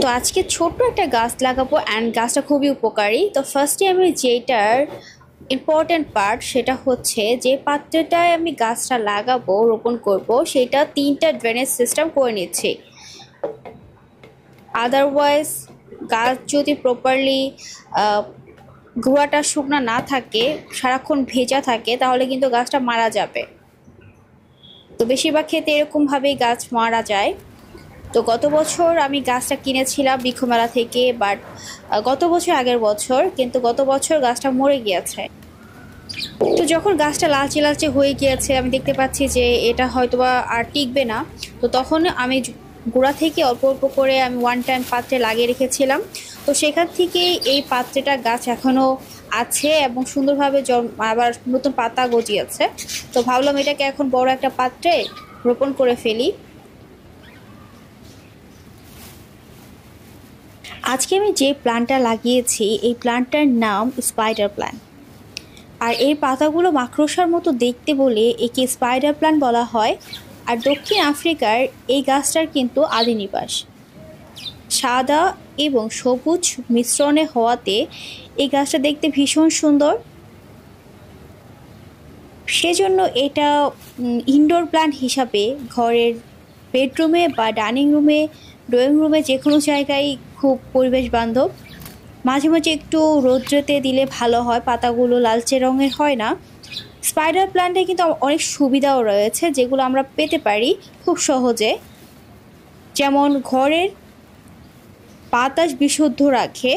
তো আজকে ছোট্ট একটা গাছ লাগাবো অ্যান্ড গাছটা খুবই উপকারী। তো ফার্স্টে আমি যেটার ইম্পর্টেন্ট পার্ট সেটা হচ্ছে যে পাত্রটায় আমি গাছটা লাগাবো রোপণ করব সেটা 3টা ড্রেনেজ সিস্টেম করে নিচ্ছি। আদারওয়াইজ গাছ যদি প্রপারলি গোড়াটা শুকনা না থাকে, সারাক্ষণ ভেজা থাকে, তাহলে কিন্তু গাছটা মারা যাবে। তো বেশিরভাগ ক্ষেত্রে এরকমভাবেই গাছ মারা যায়। তো গত বছর আমি গাছটা কিনেছিলাম বৃক্ষমেলা থেকে, বাট গত বছর আগের বছর, কিন্তু গত বছর গাছটা মরে গিয়েছে। তো যখন গাছটা লালচে লালচে হয়ে গিয়েছে, আমি দেখতে পাচ্ছি যে এটা হয়তোবা আর টিকবে না। তো তখন আমি গোড়া থেকে অল্প অল্প করে আমি ওয়ান টাইম পাত্রে লাগিয়ে রেখেছিলাম। তো সেখান থেকে এই পাত্রটা গাছ এখনো আছে এবং সুন্দরভাবে আবার নতুন পাতা গজিয়েছে। তো ভাবলাম এটাকে এখন বড় একটা পাত্রে রোপণ করে ফেলি। আজকে আমি যে প্ল্যান্টটা লাগিয়েছি এই প্ল্যান্টটার নাম স্পাইডার প্ল্যান্ট। আর এর পাতাগুলো মাকড়সার মতো দেখতে বলে একে স্পাইডার প্ল্যান্ট বলা হয়। আর দক্ষিণ আফ্রিকার এই গাছটার কিন্তু আদি নিবাস। সাদা এবং সবুজ মিশ্রণে হওয়াতে এই গাছটা দেখতে ভীষণ সুন্দর। সেজন্য এটা ইনডোর প্ল্যান্ট হিসাবে ঘরের বেডরুমে বা ডাইনিং রুমে, ড্রয়িং রুমে যে কোনো জায়গায় খুব পরিবেশ বান্ধব। মাঝে মাঝে একটু রৌদ্রেতে দিলে ভালো হয়, পাতাগুলো লালচে রঙের হয় না। স্পাইডার প্ল্যান্টে কিন্তু অনেক সুবিধাও রয়েছে যেগুলো আমরা পেতে পারি খুব সহজে। যেমন ঘরের বাতাস বিশুদ্ধ রাখে,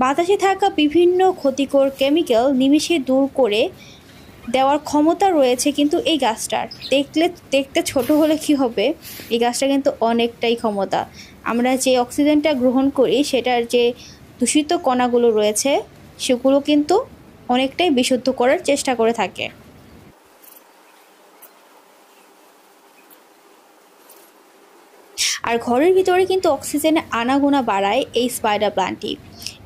বাতাসে থাকা বিভিন্ন ক্ষতিকর কেমিক্যাল নিমিষে দূর করে দেওয়ার ক্ষমতা রয়েছে কিন্তু এই গাছটার। দেখতে ছোট হলে কি হবে, এই গাছটা কিন্তু অনেকটাই ক্ষমতা। আমরা যে অক্সিজেনটা গ্রহণ করি সেটার যে দূষিত কণাগুলো রয়েছে সেগুলো কিন্তু অনেকটাই বিশুদ্ধ করার চেষ্টা করে থাকে। আর ঘরের ভিতরে কিন্তু অক্সিজেনের আনাগোনা বাড়ায় এই স্পাইডার প্ল্যান্টটি।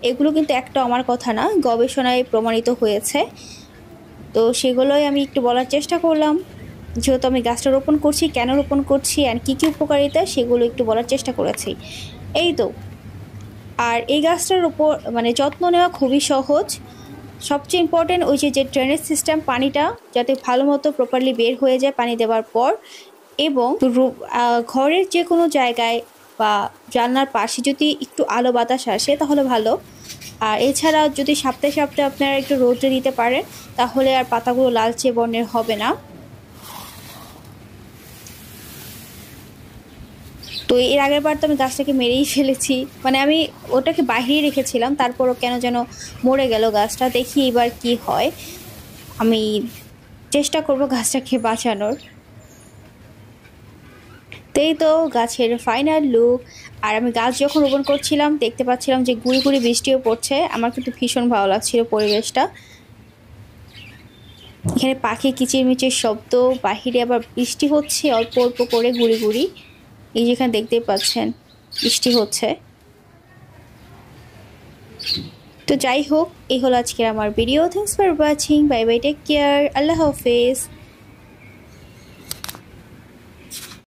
এগুলো কিন্তু একটা আমার কথা না, গবেষণায় প্রমাণিত হয়েছে। তো সেগুলোই আমি একটু বলার চেষ্টা করলাম, যেহেতু আমি গাছটা রোপণ করছি, কেন রোপণ করছি অ্যান্ড কী কী উপকারিতা সেগুলো একটু বলার চেষ্টা করেছি। এই তো। আর এই গাছটার উপর যত্ন নেওয়া খুবই সহজ। সবচেয়ে ইম্পর্টেন্ট ওই যে ড্রেনেজ সিস্টেম, পানিটা যাতে ভালো মতো প্রপারলি বের হয়ে যায় পানি দেওয়ার পর। এবং ঘরের যে কোনো জায়গায় বা জানলার পাশে যদি একটু আলো বাতাস আসে তাহলে ভালো। আর এছাড়া যদি সপ্তাহে সপ্তাহে আপনারা একটু রোদে দিতে পারেন তাহলে আর পাতাগুলো লালচে বর্ণের হবে না। তো এর আগের বার তো আমি গাছটাকে মেরেই ফেলেছি, আমি ওটাকে বাহিরে রেখেছিলাম, তারপরও কেন যেন মরে গেল গাছটা। দেখি এবার কি হয়, আমি চেষ্টা করব গাছটাকে বাঁচানোর। এই তো গাছের ফাইনাল লুক। আর আমি গাছ যখন রোপণ করছিলাম দেখতে পাচ্ছিলাম যে গুঁড়ি গুঁড়ি বৃষ্টিও পড়ছে, আমার কিন্তু ভীষণ ভালো লাগছিল পরিবেশটা। এখানে পাখি কিচিরমিচির শব্দ, বাহিরে আবার বৃষ্টি হচ্ছে অল্প অল্প করে গুঁড়ি গুঁড়ি। এই যেখানে দেখতেই পাচ্ছেন বৃষ্টি হচ্ছে। তো যাই হোক, এই হলো আজকের আমার video. Thanks for watching, bye bye, take care, আল্লাহ হাফেজ।